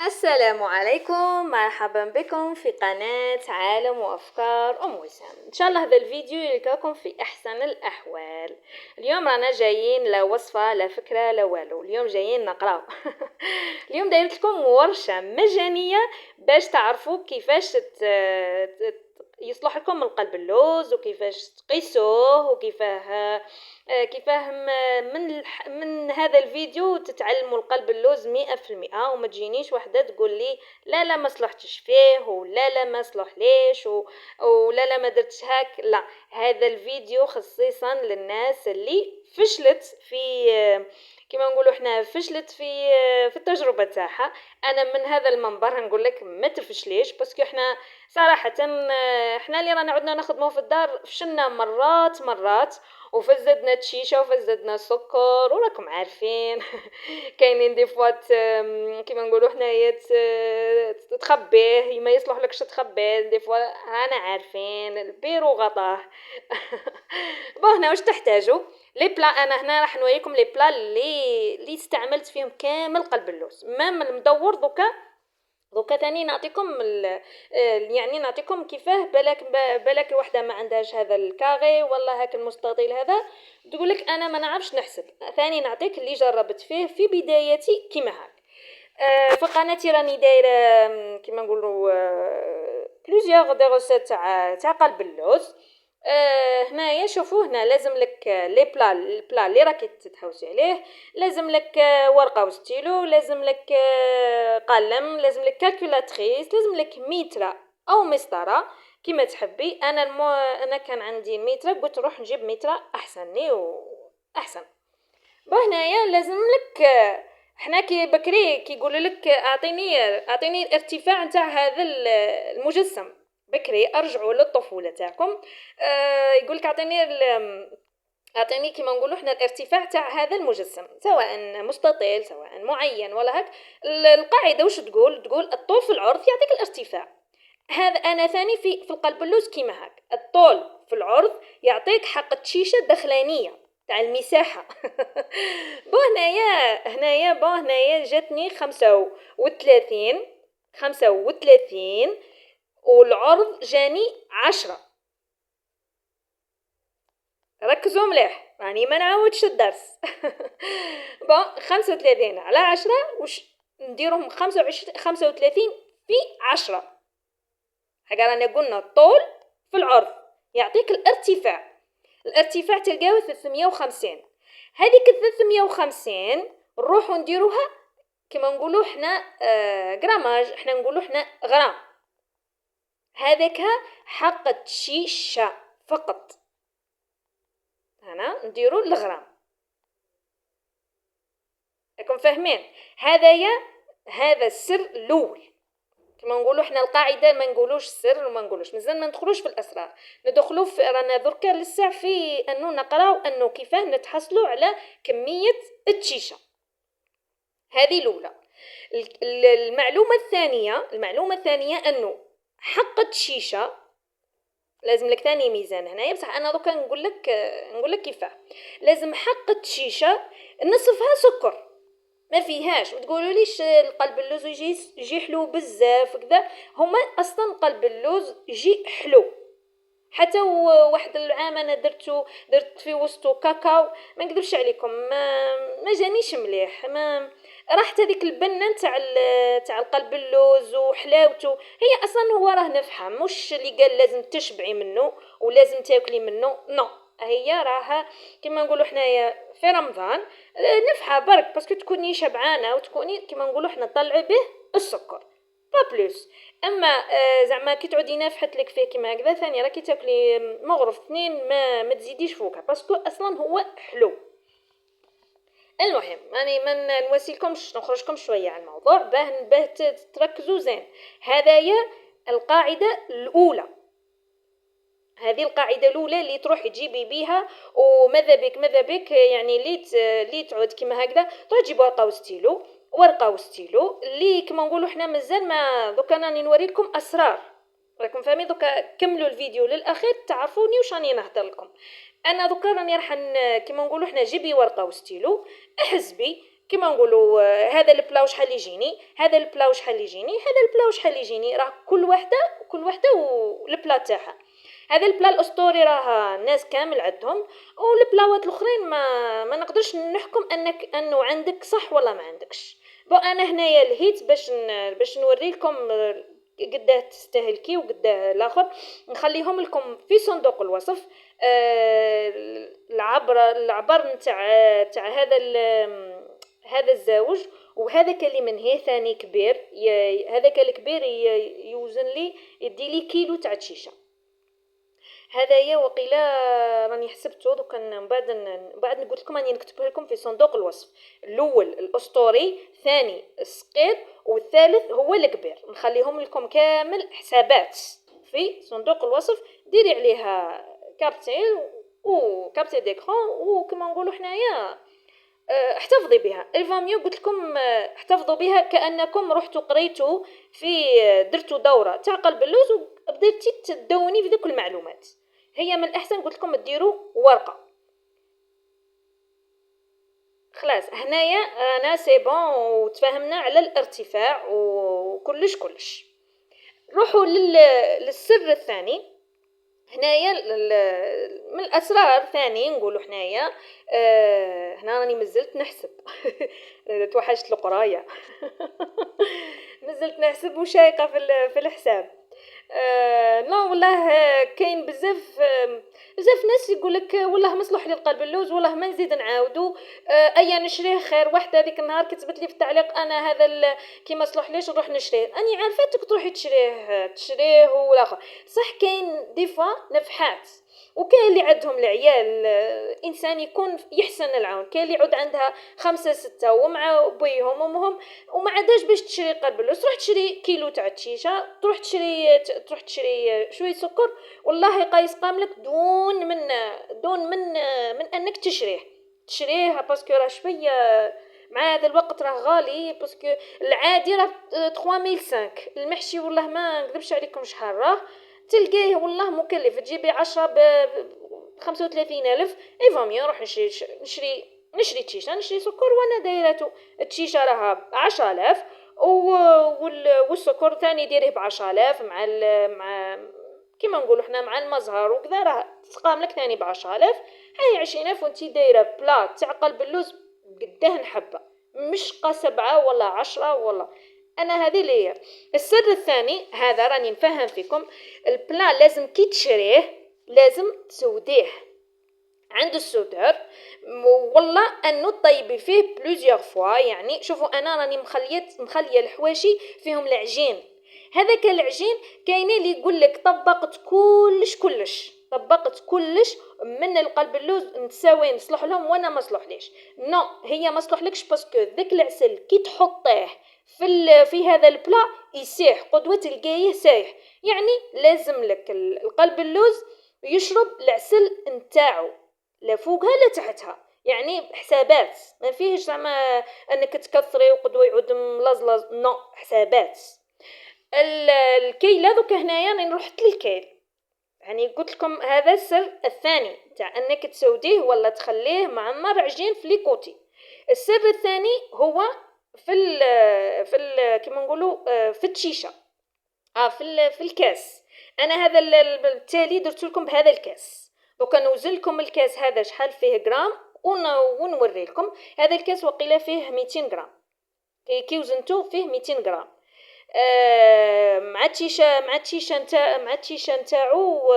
السلام عليكم، مرحبا بكم في قناة عالم وأفكار أم وسام. إن شاء الله هذا الفيديو يلقاكم في أحسن الأحوال. اليوم رانا جايين لا وصفة لا فكرة لا والو، اليوم جايين نقراو. اليوم دايرت لكم ورشة مجانية باش تعرفوا كيفاش يصلح لكم القلب اللوز، وكيفاش تقيسوه، وكيفاه من هذا الفيديو تتعلموا القلب اللوز 100%. وما تجينيش وحده تقول لي لا لا ما صلحتش فيه، ولا لا ما صلح ليش ولا لا ما درتش هاك. لا، هذا الفيديو خصيصا للناس اللي فشلت في كما نقولوا احنا فشلت في التجربه تاعها. انا من هذا المنبر نقول لك ما تفشليش، باسكو احنا صراحه احنا اللي رانا عدنا نخدموا في الدار فشلنا مرات وفزدنا تشيشه وفزدنا سكر وراكم عارفين. كاينين دي فوات كيما نقولوا حنايا تخبيه ما يصلح لكش تخبيه دي فوا، انا عارفين البيرو غطاه. هنا واش تحتاجوا لي بلا. انا هنا راح نوريكم لي بلا اللي استعملت فيهم كامل قلب اللوز، مام المدور دوكا ثاني نعطيكم يعني نعطيكم كيفاه بالك الوحده ما عندهاش هذا الكاغي ولا هاك المستطيل هذا تقول لك انا ما نعرفش نحسب. ثاني نعطيك اللي جربت فيه في بدايتي كيما هاك. في قناتي راني دايره كيما نقولوا بلوزيغ دي روسيت تاع قلب اللوز. هنايا شوفوا، هنا لازم لك لي بلا البلا اللي راكي تتحوسي عليه، لازم لك ورقه وستيلو، لازم لك قلم، لازم لك كالكولاتريس، لازم لك ميترا او مسطره كيما تحبي. انا كان عندي الميترا، قلت نروح نجيب ميترا احسن واحسن. هنايا لازم لك حنا كي بكري كيقولوا لك اعطيني الارتفاع نتاع هذا المجسم. بكري ارجعوا للطفوله تاعكم. يقول لك اعطيني كيما نقولوا احنا الارتفاع تاع هذا المجسم، سواء مستطيل سواء معين ولا هك. القاعده واش تقول الطول في العرض يعطيك الارتفاع. هذا انا ثاني في القلب اللوز كيما هاك، الطول في العرض يعطيك حق الشيشه الدخلانيه تاع المساحه. هنايا جاتني 35 والعرض جاني 10. ركزوا مليح راني ما نعاودش الدرس. 35 على 10 وش نديرهم 35 في 10. حاجه رانا قلنا الطول في العرض يعطيك الارتفاع تلقاوه 350. هذيك 350 نروحوا نديروها كما نقولوا احنا غراماج، احنا نقولوا احنا غرام. هذاك حق الشيشه فقط، هنا نديروا الغرام. راكم فاهمين؟ هذا السر الاول. كما نقولوا احنا القاعده ما نقولوش سر وما نقولوش مازال ما ندخلوش في الاسرار، ندخلوا في رانا دركا لسه في انه نقراو انه كيفاه نتحصلوا على كميه التشيشه. هذه الاولى. المعلومه الثانيه انه حق التشيشه لازم لك ثاني ميزان هنايا، بصح انا دوكا نقول لك كيفاه. لازم حق التشيشه نصفها سكر، ما فيهاش. وتقولوا ليش القلب اللوز يجي حلو بزاف كذا؟ هما اصلا قلب اللوز يجي حلو. حتى واحد العام انا درت في وسطو كاكاو، ما نكذبش عليكم ما جانيش مليح. ما راحت هذيك البنه تاع القلب اللوز وحلاوته. هي اصلا هو راه نفحه، مش اللي قال لازم تشبعي منه ولازم تاكلي منه، نو. هي راها كما نقولوا حنايا في رمضان نفحه برك باسكو تكوني شبعانه وتكوني كما نقولوا حنا طلعي به السكر با بلوس. اما زعما كي تعودي نافحت لك فيه كيما هكذا ثاني راكي تاكلي مغرف اثنين ما تزيديش فوقها باسكو اصلا هو حلو. المهم راني ما نواسيلكمش نخرجكم شويه على الموضوع باه تركزوا زين. هذايا القاعده الاولى، هذه القاعده الاولى اللي تروحي تجيبي بيها. وماذا بك يعني اللي تعود كيما هكذا تروح تجيب ورقه وستيلو اللي كما نقولوا احنا مازال ما دوكا راني نوري لكم اسرار. راكم فاهمين؟ دوكا كملوا الفيديو للاخير تعرفوني واش راني نهضر لكم. انا دوكا راني راح كما نقولوا احنا جيبي ورقه وستيلو احسبي كيما نقولوا هذا البلا وشحال يجيني، هذا البلا وشحال يجيني، هذا البلا وشحال يجيني، راه كل وحده والبلا تاعها. هذا البلا الاسطوري راه الناس كامل عندهم، والبلاوات الاخرين ما نقدرش نحكم انه عندك صح ولا ما عندكش. انا هنايا لهيت باش نوري لكم قداه تستهلكي وقداه الاخر. نخليهم لكم في صندوق الوصف العبر نتاع هذا الزوج، وهذاك اللي من هي ثاني كبير، هذاك الكبير يوزن لي يدي لي كيلو تاع تشيشه. هذايا وقيلا راني حسبته دوكا من بعد نقول لكم راني نكتبه لكم في صندوق الوصف. الاول الاسطوري، ثاني الصقير، والثالث هو الكبير. نخليهم لكم كامل حسابات في صندوق الوصف. ديري عليها كابتيل وكابتيل ديكرون، وكما نقولوا حنايا احتفظي بها. الفاميو قلت لكم احتفظوا بها كانكم رحتوا قريتوا في درتوا دوره تاع قلب اللوز وبديتي تدوني في ذيك المعلومات. هي من الاحسن قلت لكم ديروا ورقه. خلاص هنايا انا سي بون وتفاهمنا على الارتفاع وكلش. نروحوا للسر الثاني. هنايا من الاسرار ثاني نقولوا حنايا هنا راني مازلت نحسب توحشت القرايه مازلت نحسب وشايقه في الحساب. لا والله كاين بزاف ناس يقولك والله مصلح لي القلب اللوز، والله ما نزيد نعاودو. ايا نشريه خير. واحده ذيك النهار كتبت لي في التعليق انا هذا كي ما صلحليش نروح نشريه. اني عارفاتك تروحي تشريه والاخر صح. كاين ديفا نفحات، وكاين اللي عندهم العيال انسان يكون يحسن العون. كاين اللي يعود عندها 5 6 ومع بيهم وامهم وما عندهاش باش تشري قلب اللوز. تروح تشري كيلو تاع التشيشه، تروح تشري شويه سكر، والله قايس قاملك دون من انك تشريه باسكو راه شويه مع هذا الوقت راه غالي. باسكو العادي راه 3005. المحشي والله ما نكذبش عليكم شحال راه تلقيه والله مكلف. تجيبي 10 ب35,000. ايفامي نروح نشري تشيشه، نشري سكر وانا دايرته. التشيشه راها 10,000 والسكر ثاني ديريه ب10,000 مع كيما نقولوا حنا مع المزهر وكذا راه تقام لك ثاني ب10,000. هاي 20,000 وانتي دايره بلا تاع قلب اللوز قداه نحبه، مش قا 7 ولا 10 ولا. انا هذه ليا السر الثاني. هذا راني نفهم فيكم. البلا لازم كي تشريه لازم تسوديه عند السودر، والله انه طيبي فيه بلوزيغ فوا. يعني شوفوا انا راني مخليه الحواشي فيهم العجين. هذاك العجين كاينين اللي يقول لك طبقت كلش من القلب اللوز نتساوي نصلح لهم وانا ما صلحليش. هي ما صلحلكش باسكو ذاك العسل كي تحطيه في هذا البلا يسيح قدوه تلقايه سايح. يعني لازم لك القلب اللوز يشرب العسل نتاعو لا فوقها لا تحتها. يعني حسابات ما فيهش زعما انك تكثري وقدوه يعود ملزلز. حسابات. الكيل هذوك هنايا نروح للكيل. يعني قلت لكم هذا السر الثاني تاع انك تسوديه ولا تخليه معمر عجين في ليكوتي. السر الثاني هو في كيما نقولوا في التشيشه في الكاس. انا هذا التالي درت لكم بهذا الكاس. دوكا نوزن لكم الكاس هذا شحال فيه غرام ونوري لكم. هذا الكاس وقيله فيه 200 غرام. كي وزنتو فيه 200 غرام. مع التيشه نتاعو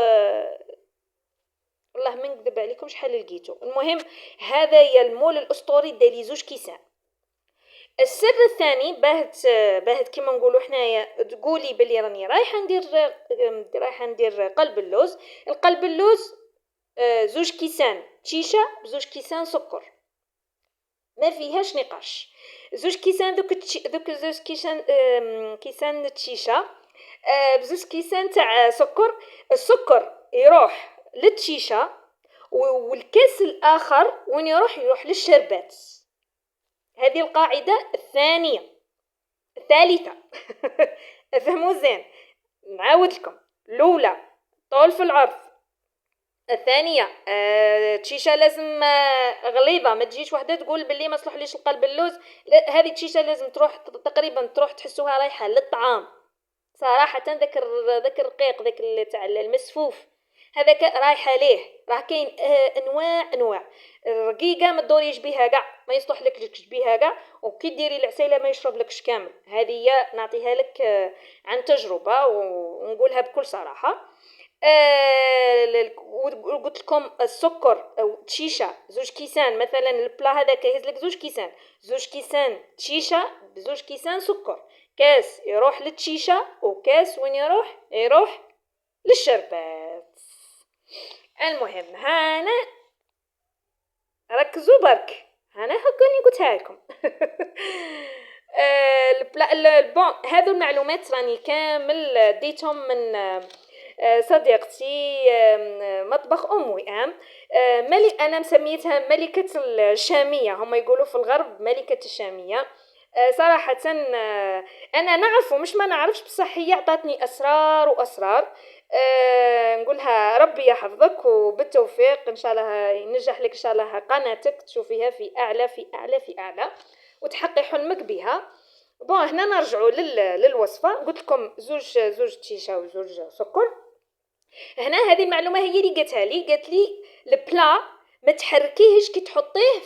والله ما نكذب عليكم شحال لقيتو. المهم هذا هي المول الاسطوري دالي 2 كيسان. السر الثاني باهت كيما نقولوا حنايا تقولي بلي راني رايحه ندير قلب اللوز. القلب اللوز 2 كيسان تشيشه ب2 كيسان سكر، ما فيهاش نقاش. 2 كيسان دوك 2 كيسان تشيشه ب2 كيسان تاع سكر. السكر يروح للتشيشه والكاس الاخر وين يروح للشربات. هذه القاعده الثالثه افهموا زين. نعاود لكم. الاولى طول في العرض، الثانية تشيشة لازم غليظة، ما تجيش وحدة تقول باللي ما صلحليش القلب اللوز، هذه تشيشة لازم تروح تقريبا تروح تحسوها رايحة للطعام صراحة. ذاك الرقيق ذاك تاع المسفوف هذاك رايحة ليه، راه كاين انواع الرقيقة ما تدوريش بيها كاع، ما يصلح لك بيها كاع، وكي ديري العسيلة ما يشرب لكش كامل. هذه نعطيها لك عن تجربة ونقولها بكل صراحة. قلت لكم السكر او تشيشه زوج كيسان، مثلا البلا هذاك يهز لك زوج كيسان تشيشه بزوج كيسان سكر، كاس يروح للتشيشه وكاس وين يروح للشربات. المهم هانا ركزوا برك، هانا هكوني قلتها لكم. البون هذو المعلومات راني كامل ديتهم من صديقتي مطبخ امي انا مسميتها ملكة الشامية، هم يقولوا في الغرب ملكة الشامية. صراحة انا نعرفه مش ما نعرفش، بصح هي عطاتني اسرار نقولها ربي يحفظك وبالتوفيق ان شاء الله ينجح لك ان شاء الله قناتك تشوفيها في اعلى في اعلى في اعلى وتحقي حلمك بها. بون هنا نرجعوا للوصفه. قلت لكم زوج تشيشه وزوج سكر. هنا هذه المعلومه هي اللي قالت لي البلا ما تحركيهش كي تحطيه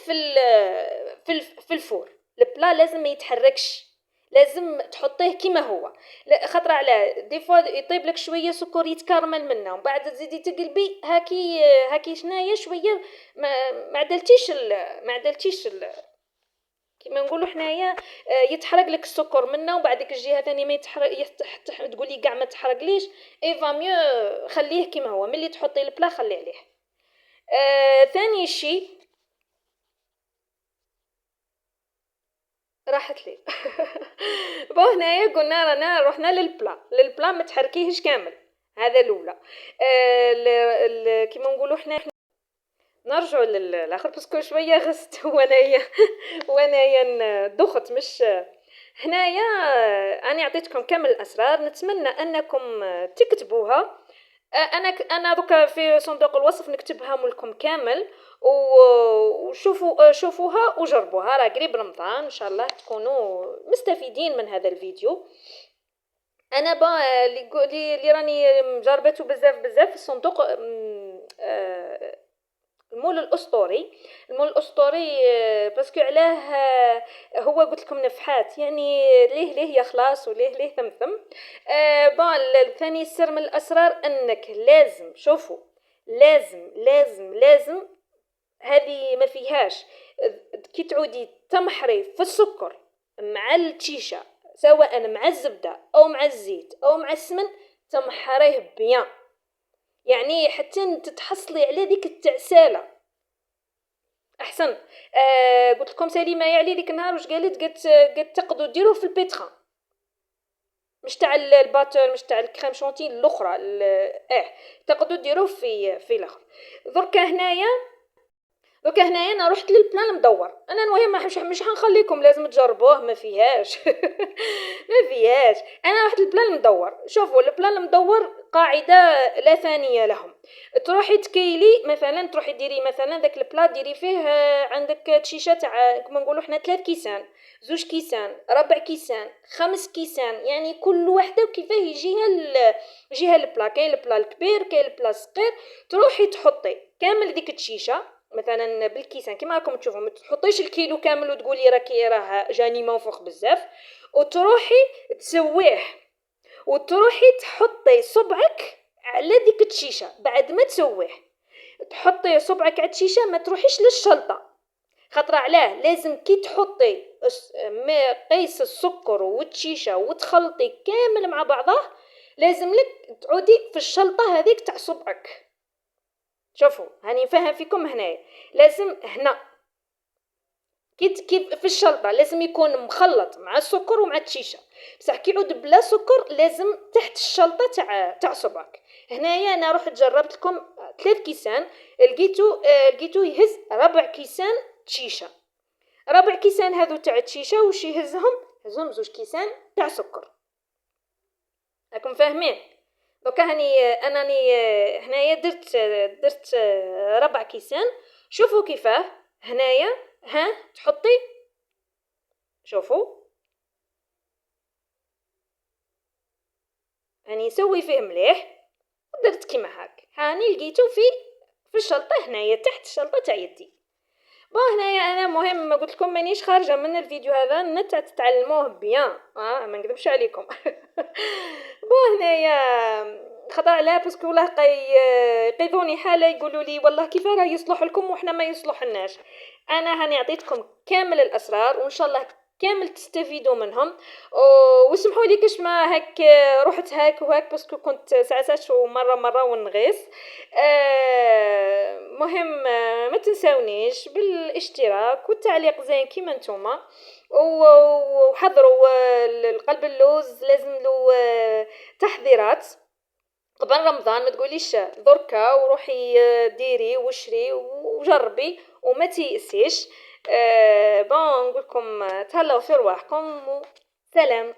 في الفور. البلا لازم ما يتحركش، لازم تحطيه كيما هو، خاطر على دي فوا يطيب لك شويه سكر يتكرمل منه ومن بعد تزيدي تقلبي هاكي شنايا شويه ما عدلتيش كيما نقولوا حنايا يتحرق لك السكر منه وبعد ديك الجهه ثاني ما يتحرق تقولي كاع ما تحرقليش اي فا ميو خليه كيما هو. ملي تحطي البلا خلي عليه. ثاني شيء راحت لي. بو هنايا قلنا رانا رحنا للبلا ما تحركيهش كامل، هذا الاولى. كيما نقولوا حنا نرجعوا للاخر باسكو شويه غست وانايا دخت مش هنايا. انا عطيتكم كامل الاسرار، نتمنى انكم تكتبوها. انا دوكا في صندوق الوصف نكتبها لكم كامل وشوفوا شوفوها وجربوها. راه قريب رمضان ان شاء الله تكونوا مستفيدين من هذا الفيديو. انا اللي راني مجربته بزاف في الصندوق المول الاسطوري باسكو علاه هو قلت لكم نفحات، يعني ليه يخلص وليه ثمثم. بون ثاني سر من الاسرار انك لازم شوفوا لازم هذه ما فيهاش كي تعودي تمحري في السكر مع التشيشه سواء مع الزبده او مع الزيت او مع السمن، تمحريه بيان يعني حتى تتحصلي على ذيك التعساله احسن. قلت لكم سليمه علي ديك النهار واش قالت تقدروا ديروه في البيترا، مش تاع الباتر مش تاع الكريم شونتي الاخرى تقدروا ديروه في الاخر. دركا هنايا انا رحت للبلان المدور. انا المهم مش حنخليكم لازم تجربوه ما فيهاش. ما فيهاش. انا رحت للبلان المدور. شوفوا البلان المدور قاعده لا ثانيه لهم. تروحي تكيلي مثلا، تروحي ديري مثلا ذاك البلا ديري فيه عندك تشيشه تاع كما نقولوا حنا 3 كيسان، 2 كيسان، 4 كيسان، 5 كيسان، يعني كل وحده وكيفاه يجيها البلا. كاين البلا الكبير كاين البلا الصغير. تروحي تحطي كامل ديك التشيشه مثلا بالكيسان كيما راكم تشوفوا، ما تحطيش الكيلو كامل وتقولي راه جاني منفوخ بزاف، وتروحي تسويه وتروحي تحطي صبعك على ديك التشيشه. بعد ما تسويه تحطي صبعك على التشيشه، ما تروحيش للشلطه، خاطر علاه لازم كي تحطي قيس السكر والتشيشه وتخلطي كامل مع بعضه لازم لك تعودي في الشلطه هذيك تاع صبعك. شوفوا هاني نفهم فيكم هنايا، لازم هنا كيف في الشلطه لازم يكون مخلط مع السكر ومع التشيشه، بصح كي يعود بلا سكر لازم تحت الشلطه تاع صبعك. هنايا انا رحت جربت لكم 3 كيسان، لقيتو يهز 4 كيسان تشيشه. 4 كيسان هذو تاع التشيشه واش هزهم 2 كيسان تاع سكر. راكم فاهمين؟ دوكا انني هنايا درت 4 كيسان. شوفوا كيفاه هنايا، ها تحطي، شوفوا راني نسوي فيه مليح ودرت كيما هاك، هاني لقيتو في الشلطة هنايا تحت الشلطة تاع يدي. هنايا انا مهم قلت لكم مانيش خارجه من الفيديو هذا نتاع تتعلموه بيان، ما نكذبش عليكم. هنايا خطا عليها باسكو والله يقيضوني حاله يقولوا لي والله كيف راه يصلح لكم وحنا ما يصلح لناش. انا هاني عطيتكم كامل الاسرار وان شاء الله كامل تستفيدوا منهم. وسمحوا لي كاش ما هاك رحت هاك وهاك باسكو كنت ساعات ومره ونغيس. مهم ما تنساونيش بالاشتراك والتعليق زين كيما نتوما. وحضروا القلب اللوز لازم له تحضيرات قبل رمضان، ما تقوليش دركا وروحي ديري وشري وجربي وما تيأسيش. نقولكم تهلاو في رواحكم وسلام.